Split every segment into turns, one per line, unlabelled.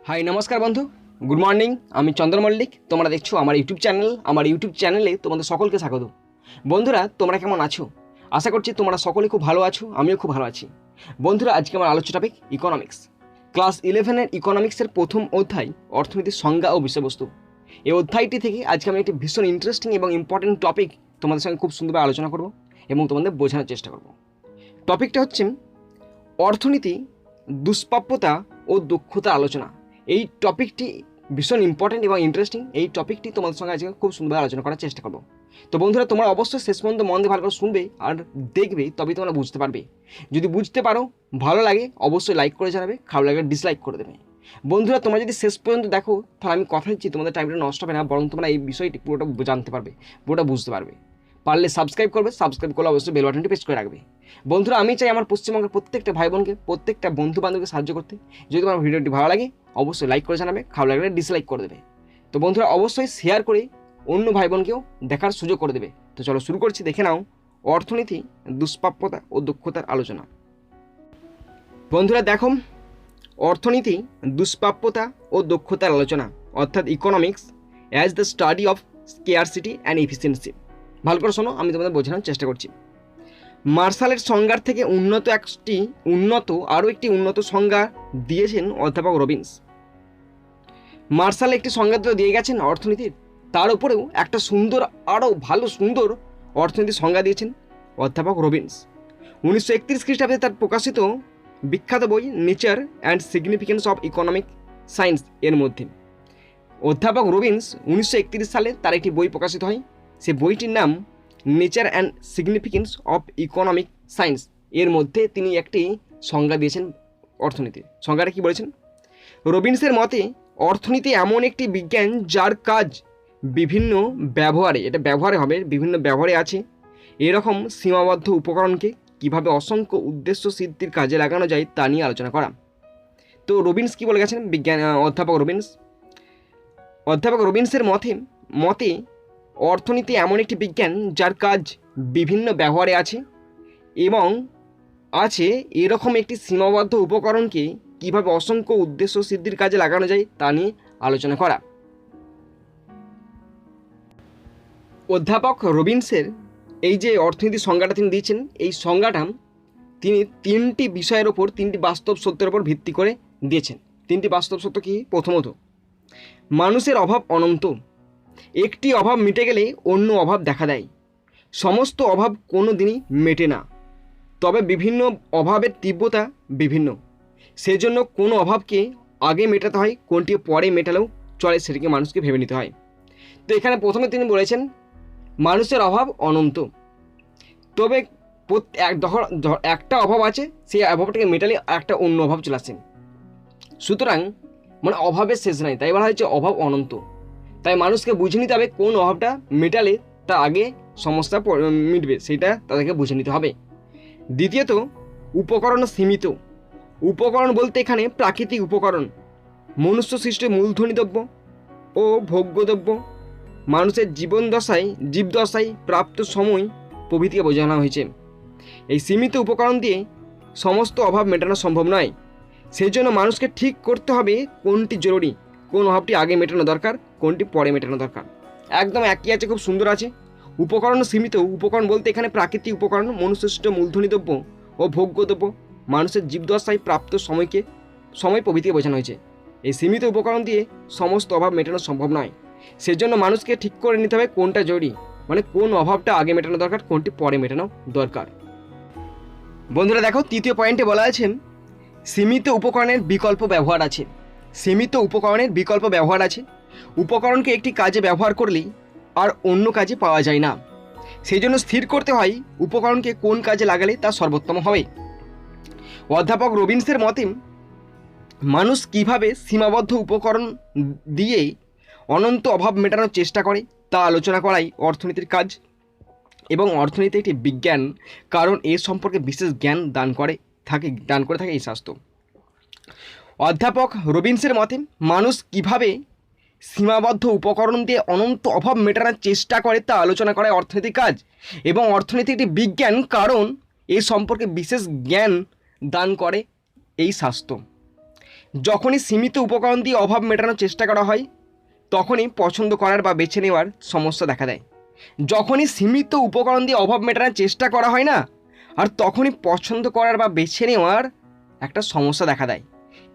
High নমস্কার বন্ধু, good morning. আমি চন্দ্র মল্লিক, তোমরা দেখছো আমার ইউটিউব চ্যানেল। আমার ইউটিউব চ্যানেলে তোমাদের সকলকে স্বাগত। বন্ধুরা, তোমরা কেমন আছো? আশা করছি তোমরা সকলে খুব ভালো আছো, আমিও খুব ভালো আছি। বন্ধুরা, আজকে আমার আলোচ্য টপিক ইকোনমিক্স। ক্লাস 11-এর ইকোনমিক্সের প্রথম অধ্যায় অর্থনীতির সংজ্ঞা ও বিষয়বস্তু। এই অধ্যায়টি থেকে আজকে আমি একটি ভীষণ ইন্টারেস্টিং এবং ইম্পর্টেন্ট টপিক তোমাদের সঙ্গে খুব সুন্দরভাবে আলোচনা করব এবং তোমাদের বোঝানোর চেষ্টা করব। টপিকটা হচ্ছে অর্থনীতি, দুষ্প্রাপ্যতা ও দক্ষতার আলোচনা। এই টপিকটি ভীষণ ইম্পর্টেন্ট এবং ইন্টারেস্টিং। এই টপিকটি তোমাদের সঙ্গে আজকে খুব সুন্দরভাবে আলোচনা করার চেষ্টা করবো। তো বন্ধুরা, তোমরা অবশ্যই শেষ পর্যন্ত মন দিয়ে ভালো করে শুনবে আর দেখবে, তবেই তোমরা বুঝতে পারবে। যদি বুঝতে পারো, ভালো লাগে, অবশ্যই লাইক করে জানাবে, খারাপ লাগলে ডিসলাইক করে দেবে। বন্ধুরা, তোমরা যদি শেষ পর্যন্ত দেখো, তাহলে আমি কথা দিচ্ছি তোমাদের টাইমটা নষ্ট হবে না, বরং তোমরা এই বিষয়টি পুরোটা জানতে পারবে, পুরোটা বুঝতে পারবে। পারলে সাবস্ক্রাইব করবে, সাবস্ক্রাইব করলে অবশ্যই বেল বাটনটি প্রেস করে রাখবে। বন্ধুরা, আমি চাই আমার পশ্চিমবঙ্গের প্রত্যেকটা ভাই বোনকে, প্রত্যেকটা বন্ধু বান্ধবকে সাহায্য করতে। যদি তোমার ভিডিওটি ভালো লাগে, অবশ্যই লাইক করে জানাবে, খারাপ লাগলে ডিসলাইক করে দেবে। তো বন্ধুরা, অবশ্যই শেয়ার করে অন্য ভাই বোনকেও দেখার সুযোগ করে দেবে। তো চলো শুরু করছি। দেখে নাও অর্থনীতি, দুষ্প্রাপ্যতা ও দক্ষতার আলোচনা। বন্ধুরা দেখো, অর্থনীতি, দুষ্প্রাপ্যতা ও দক্ষতার আলোচনা, অর্থাৎ economics as the study of scarcity and efficiency. ভালো করে শোনো, আমি তোমাদের বোঝানোর চেষ্টা করছি। মার্শালের সংজ্ঞার থেকে আরও একটি উন্নত সংজ্ঞা দিয়েছেন অধ্যাপক রবিন্স। মার্শাল একটি সংজ্ঞা তো দিয়ে গেছেন অর্থনীতির, তার উপরেও একটা আরও সুন্দর অর্থনীতির সংজ্ঞা দিয়েছেন অধ্যাপক রবিন্স। 1931 খ্রিস্টাব্দে তার প্রকাশিত বিখ্যাত বই nature and significance of economic science এর মধ্যে অধ্যাপক রবিন্স 1931 সালে তার একটি বই প্রকাশিত হয়। সে বইটির নাম nature and significance of economic science. এর মধ্যে তিনি একটি সংজ্ঞা দিয়েছেন অর্থনীতির। সংজ্ঞাটা কি বলেছেন? রবিন্সের মতে অর্থনীতি এমন একটি বিজ্ঞান যার কাজ বিভিন্ন ব্যবহারে আছে। এরকম সীমাবদ্ধ উপকরণকে কিভাবে অসংখ্য উদ্দেশ্য সিদ্ধির কাজে লাগানো যায় তা নিয়ে আলোচনা করা। তো রবিন্স কি বলে গেছেন? অধ্যাপক রবিন্সের মতে অর্থনীতি এমন একটি বিজ্ঞান যার কাজ বিভিন্ন ব্যবহারে আছে এরকম একটি সীমাবদ্ধ উপকরণকে কিভাবে অসংখ্য উদ্দেশ্য সিদ্ধির কাজে লাগানো যায় তা নিয়ে আলোচনা করা। অধ্যাপক রবিন্সের এই যে অর্থনীতির সংজ্ঞাটা তিনি দিয়েছেন, এই সংজ্ঞাটা তিনি তিনটি বিষয়ের ওপর, তিনটি বাস্তব সত্যের ওপর ভিত্তি করে দিয়েছেন। তিনটি বাস্তব সত্য কি? প্রথমত, মানুষের অভাব অনন্ত। একটি অভাব মিটে গেলে অন্য অভাব দেখা দেয়। সমস্ত অভাব কোনো দিনই মেটে না, তবে বিভিন্ন অভাবের তীব্রতা বিভিন্ন। সেজন্য কোনো অভাবকে আগে মেটাতে হয়, কোনটি পরে মেটালেও চলে, সেটিকে মানুষকে ভেবে নিতে হয়। তো এখানে প্রথমে তিনি বলেছেন মানুষের অভাব অনন্ত, তবে একটা অভাব আছে, সেই অভাবটাকে মেটালে একটা অন্য অভাব চলে আসে। সুতরাং অভাবের শেষ নাই, তাই বলা হয়েছে অভাব অনন্ত। তাই মানুষকে বুঝে নিতে হবে কোন অভাবটা মেটালে তা আগে সমস্যা মিটবে, সেটা তাদেরকে বুঝে নিতে হবে। দ্বিতীয়ত, উপকরণ সীমিত। উপকরণ বলতে এখানে প্রাকৃতিক উপকরণ, মনুষ্য সৃষ্ট মূলধনী দ্রব্য ও ভোগ্যদ্রব্য, মানুষের জীবদশায় প্রাপ্ত সময় প্রভৃতিকে বোঝানো হয়েছে। এই সীমিত উপকরণ দিয়ে সমস্ত অভাব মেটানো সম্ভব নয়। সেই জন্য মানুষকে ঠিক করতে হবে কোনটি জরুরি, কোন অভাবটি আগে মেটানো দরকার, কোনটি পরে মেটানো দরকার। একদম একই আছে, খুব সুন্দর আছে। উপকরণ সীমিত। উপকরণ বলতে এখানে প্রাকৃতিক উপকরণ, মনুষ্যসৃষ্ট মূলধনী দ্রব্য ও ভোগ্যদ্রব্য, মানুষের জীবদশায় প্রাপ্ত সময় প্রভৃতিকে বোঝানো হয়েছে। এই সীমিত উপকরণ দিয়ে সমস্ত অভাব মেটানো সম্ভব নয়। সেজন্য মানুষকে ঠিক করে নিতে হবে কোনটা জরুরি, কোন অভাবটা আগে মেটানো দরকার, কোনটি পরে মেটানো দরকার। বন্ধুরা দেখো, তৃতীয় পয়েন্টে বলা আছে সীমিত উপকরণের বিকল্প ব্যবহার আছে। সীমিত উপকরণের বিকল্প ব্যবহার আছে। উপকরণকে একটি কাজে ব্যবহার করলেই আর অন্য কাজে পাওয়া যায় না। সেই জন্য স্থির করতে হয় উপকরণকে কোন কাজে লাগালে তা সর্বোত্তম হবে। অধ্যাপক রবিন্সের মতে মানুষ কিভাবে সীমাবদ্ধ উপকরণ দিয়ে অনন্ত অভাব মেটানোর চেষ্টা করে তা আলোচনা করাই অর্থনীতির কাজ। এবং অর্থনীতি একটি বিজ্ঞান, কারণ এ সম্পর্কে বিশেষ জ্ঞান দান করে থাকে এই শাস্ত্র। অধ্যাপক রবিন্সের মতে মানুষ কিভাবে সীমাবদ্ধ উপকরণ দিয়ে অনন্ত অভাব মেটানোর চেষ্টা করে তা আলোচনা করায় অর্থনীতির কাজ। এবং অর্থনীতি একটি বিজ্ঞান, কারণ এ সম্পর্কে বিশেষ জ্ঞান দান করে এই শাস্ত্র। যখনই সীমিত উপকরণ দিয়ে অভাব মেটানোর চেষ্টা করা হয় তখনই পছন্দ করার বা বেছে নেওয়ার সমস্যা দেখা দেয়। যখনই সীমিত উপকরণ দিয়ে অভাব মেটানোর চেষ্টা করা হয় না, আর তখনই পছন্দ করার বা বেছে নেওয়ার একটা সমস্যা দেখা দেয়।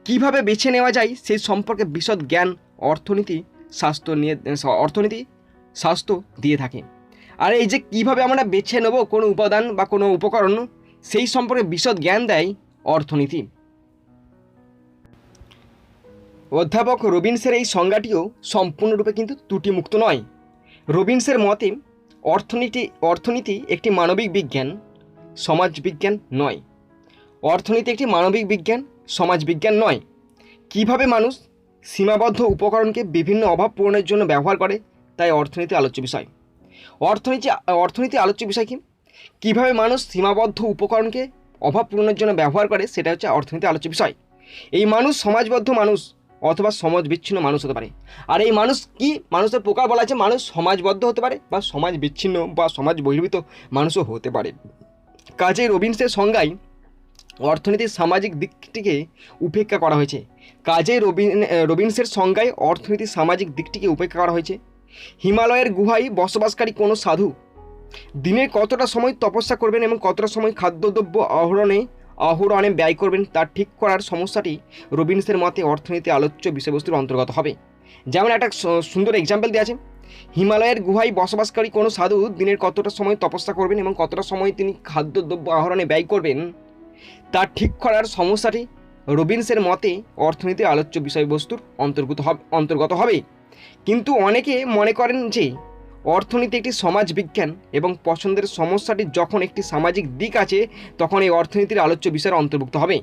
কিভাবে বেছে নেওয়া যায় সেই সম্পর্কে বিশদ জ্ঞান অর্থনীতি স্বাস্থ্য দিয়ে থাকে। আর এই যে কিভাবে আমরা বেছে নেব কোনো উপাদান বা কোনো উপকরণ, সেই সম্পর্কে বিশদ জ্ঞান দেয় অর্থনীতি। অধ্যাপক রবিনসের এই সংজ্ঞাটিও সম্পূর্ণরূপে কিন্তু ত্রুটিমুক্ত নয়। রবিনসের মতে অর্থনীতি একটি মানবিক বিজ্ঞান, সমাজবিজ্ঞান নয়। অর্থনীতি একটি মানবিক বিজ্ঞান, সমাজবিজ্ঞান নয়। কিভাবে মানুষ সীমাবদ্ধ উপকরণকে বিভিন্ন অভাব পূরণের জন্য ব্যবহার করে তাই অর্থনীতি আলোচ্য বিষয়। অর্থনীতি আলোচ্য বিষয় কি? কীভাবে মানুষ সীমাবদ্ধ উপকরণকে অভাব পূরণের জন্য ব্যবহার করে, সেটা হচ্ছে অর্থনীতি আলোচ্য বিষয়। এই মানুষ সমাজবদ্ধ মানুষ অথবা সমাজ বিচ্ছিন্ন মানুষ হতে পারে। আর এই মানুষ কি, মানুষের প্রকার বলা আছে, মানুষ সমাজবদ্ধ হতে পারে বা সমাজ বিচ্ছিন্ন বা সমাজ বহির্ভূত মানুষও হতে পারে। কাজেই রবিনসের সংজ্ঞায় অর্থনীতির সামাজিক দিকটিকে উপেক্ষা করা হয়েছে। রবিনসের সংজ্ঞায় অর্থনীতির সামাজিক দিকটিকে উপেক্ষা করা হয়েছে। হিমালয়ের গুহায় বসবাসকারী কোনো সাধু দিনের কতটা সময় তপস্যা করবেন এবং কতটা সময় খাদ্যদ্রব্য আহরণে ব্যয় করবেন তা ঠিক করার সমস্যাটি রবিনসের মতে অর্থনীতি আলোচ্য বিষয়বস্তুর অন্তর্গত হবে। যেমন একটা সুন্দর এক্সাম্পল দেওয়া আছে, হিমালয়ের গুহায় বসবাসকারী কোনো সাধু দিনের কতটা সময় তপস্যা করবেন এবং কতটা সময় তিনি খাদ্যদ্রব্য আহরণে ব্যয় করবেন তা ঠিক করার সমস্যাটি রবিনসের মতে অর্থনীতি আলোচ্য বিষয়বস্তুর অন্তর্গত হবে। কিন্তু অনেকে মনে করেন যে অর্থনীতি একটি সমাজ বিজ্ঞান এবং পছন্দের সমস্যাটি যখন একটি সামাজিক দিক আছে তখন এই অর্থনীতির আলোচ্য বিষয়ের অন্তর্ভুক্ত হবে।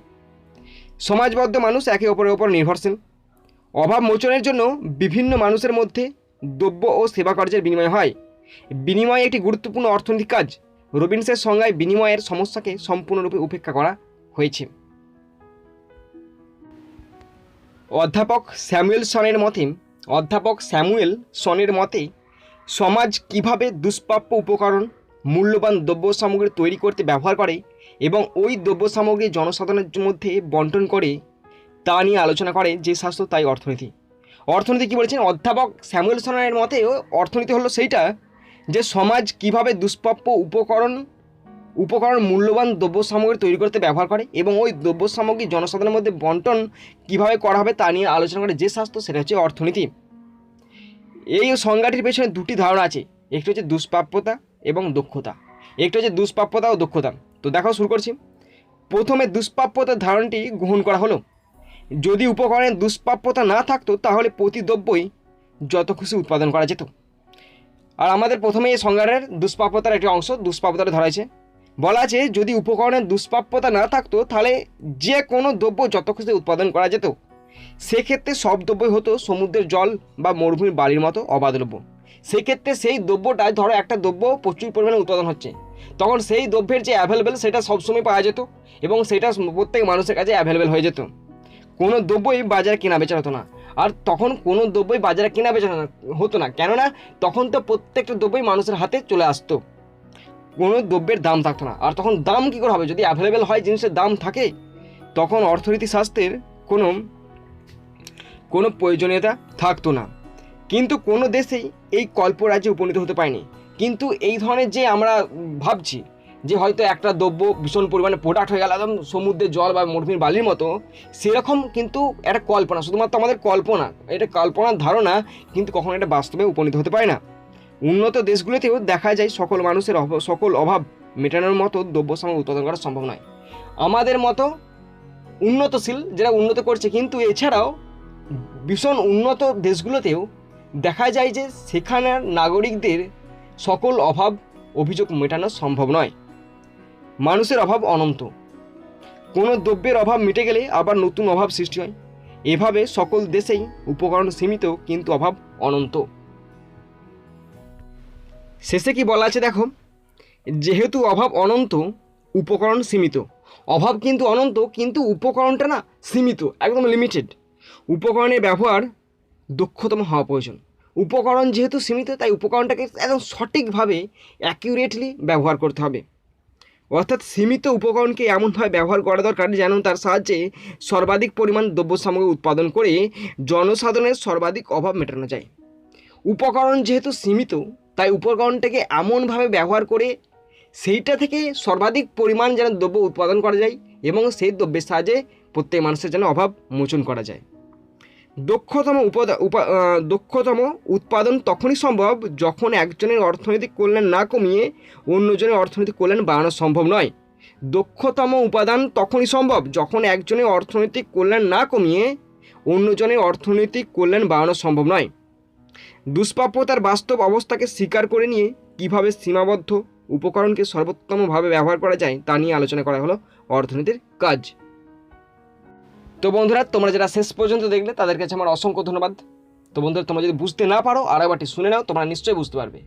সমাজবদ্ধ মানুষ একে অপরের ওপর নির্ভরশীল। অভাব মোচনের জন্য বিভিন্ন মানুষের মধ্যে দ্রব্য ও সেবা কার্যের বিনিময় হয়। বিনিময় একটি গুরুত্বপূর্ণ অর্থনৈতিক কাজ। রবিনসের সংজ্ঞায় বিনিময়ের সমস্যাকে সম্পূর্ণরূপে উপেক্ষা করা হয়েছে। অধ্যাপক স্যামুয়েল সনের মতে সমাজ কিভাবে দুষ্প্রাপ্য উপকরণ, মূল্যবান দ্রব্য সামগ্রী তৈরি করতে ব্যবহার করে এবং ওই দ্রব্য সামগ্রী জনসাধারণের মধ্যে বন্টন করে তা নিয়ে আলোচনা করে যে শাস্ত্র তাই অর্থনীতি। অর্থনীতি কী বলেছেন অধ্যাপক স্যামুয়েল সনের মতে? অর্থনীতি হলো সেইটা যে সমাজ কিভাবে দুষ্প্রাপ্য উপকরণ মূল্যবান দ্রব্য সামগ্রী তৈরি করতে ব্যবহার করে এবং ওই দ্রব্য সামগ্রী জনসাধারণের মধ্যে বন্টন কিভাবে করা হবে তা নিয়ে আলোচনা করে যে শাস্ত্র, সেটা হচ্ছে অর্থনীতি। এই সংজ্ঞাটির পেছনে দুটি ধারণা আছে, একটি হচ্ছে দুষ্প্রাপ্যতা এবং দক্ষতা। একটি হচ্ছে দুষ্প্রাপ্যতা ও দক্ষতা। তো দেখো শুরু করছি। প্রথমে দুষ্প্রাপ্যতার ধারণাটি গ্রহণ করা হলো। যদি উপকরণের দুষ্প্রাপ্যতা না থাকতো তাহলে প্রতি দ্রব্যই যত খুশি উৎপাদন করা যেত। আর আমাদের প্রথমে এই সংজ্ঞাটার দুষ্প্রাপ্যতার একটি অংশ দুষ্প্রাপ্যতাটা ধরা আছে। বলা আছে যদি উপকরণের দুষ্প্রাপ্যতা না থাকতো তাহলে যে কোনো দ্রব্য যত খুশি উৎপাদন করা যেত। সেক্ষেত্রে সব দ্রব্যই হতো সমুদ্রের জল বা মরুভূমির বালির মতো অবাধলভ্য। সেক্ষেত্রে সেই দ্রব্যটায় ধরো একটা দ্রব্য প্রচুর পরিমাণে উৎপাদন হচ্ছে, তখন সেই দ্রব্যের যে অ্যাভেলেবেল সেটা সবসময় পাওয়া যেত এবং সেটা প্রত্যেক মানুষের কাছে অ্যাভেলেবেল হয়ে যেত। কোনো দ্রব্যই বাজারে কেনা বেচা হতো না। আর তখন কোনো দ্রব্যই বাজারে কেনা বেচা হতো না, কেননা তখন তো প্রত্যেকটা দ্রব্যই মানুষের হাতে চলে আসতো, কোনো দ্রব্যের দাম থাকতো না। আর তখন দাম কী করে হবে? যদি অ্যাভেলেবেল হয় জিনিসের দাম থাকে, তখন অর্থনীতি শাস্ত্রের কোনো প্রয়োজনীয়তা থাকতো না। কিন্তু কোনো দেশেই এই কল্পরাজ্যে উপনীত হতে পারেনি। কিন্তু এই ধরনের যে আমরা ভাবছি যে হয়তো একটা দ্রব্য ভীষণ পরিমাণে প্রোডাক্ট হয়ে গেল একদম সমুদ্রের জল বা মরুভূমির বালির মতো, সেরকম কিন্তু একটা কল্পনা, শুধুমাত্র আমাদের কল্পনা, এটা কল্পনার ধারণা, কিন্তু কখনো এটা বাস্তবে উপনীত হতে পারে না। উন্নত দেশগুলোতেও দেখা যায় সকল মানুষের সকল অভাব মেটানোর মতো দ্রব্য সামগ্রী উৎপাদন করা সম্ভব নয়। আমাদের মতো উন্নতশীল যারা উন্নত করছে, কিন্তু এছাড়াও ভীষণ উন্নত দেশগুলোতেও দেখা যায় যে সেখানের নাগরিকদের সকল অভাব অভিযোগ মেটানো সম্ভব নয়। মানুষের অভাব অনন্ত, কোনো দ্রব্যের অভাব মিটে গেলে আবার নতুন অভাব সৃষ্টি হয়। এভাবে সকল দেশেই উপকরণ সীমিত কিন্তু অভাব অনন্ত। শেষে কি বলা আছে দেখো, যেহেতু অভাব অনন্ত উপকরণ সীমিত। অভাব কিন্তু অনন্ত কিন্তু উপকরণটা না সীমিত, একদম লিমিটেড। উপকরণের ব্যবহার দক্ষতম হওয়া প্রয়োজন। উপকরণ যেহেতু সীমিত তাই উপকরণটাকে একদম সঠিকভাবে অ্যাকিউরেটলি ব্যবহার করতে হবে। অর্থাৎ সীমিত উপকরণকে এমনভাবে ব্যবহার করা দরকার যেন তার সাহায্যে সর্বাধিক পরিমাণ দ্রব্য সামগ্রী উৎপাদন করে জনসাধারণের সর্বাধিক অভাব মেটানো যায়। উপকরণ যেহেতু সীমিত, তাই উপকরণটাকে এমনভাবে ব্যবহার করে সেইটা থেকে সর্বাধিক পরিমাণ যেন দ্রব্য উৎপাদন করা যায় এবং সেই দ্রব্যের সাহায্যে প্রত্যেক মানুষের যেন অভাব মোচন করা যায়। দক্ষতম উৎপাদন তখনই সম্ভব যখন একজনের অর্থনৈতিক কল্যাণ না কমিয়ে অন্যজনের অর্থনৈতিক কল্যাণ বাড়ানো সম্ভব নয়। দক্ষতম উপাদান তখনই সম্ভব যখন একজনের অর্থনৈতিক কল্যাণ না কমিয়ে অন্যজনের অর্থনৈতিক কল্যাণ বাড়ানো সম্ভব নয়। দুষ্প্রাপ্যতার বাস্তব অবস্থাকে স্বীকার করে নিয়ে কীভাবে সীমাবদ্ধ উপকরণকে সর্বোত্তমভাবে ব্যবহার করা যায় তা নিয়ে আলোচনা করা হলো অর্থনীতির কাজ। তো বন্ধুরা, তোমরা যারা শেষ পর্যন্ত দেখলে তাদের কাছে আমার অসংখ্য ধন্যবাদ। তো বন্ধুরা, তোমরা যদি বুঝতে না পারো আর একবারটি শুনে নাও, তোমরা নিশ্চয়ই বুঝতে পারবে।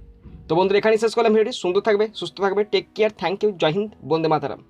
তো বন্ধুরা, এখানেই শেষ করলাম ভিডিওটি। সুন্দর থাকবে, সুস্থ থাকবে, টেক কেয়ার, থ্যাংক ইউ, জয় হিন্দ, বন্দে মাতারাম।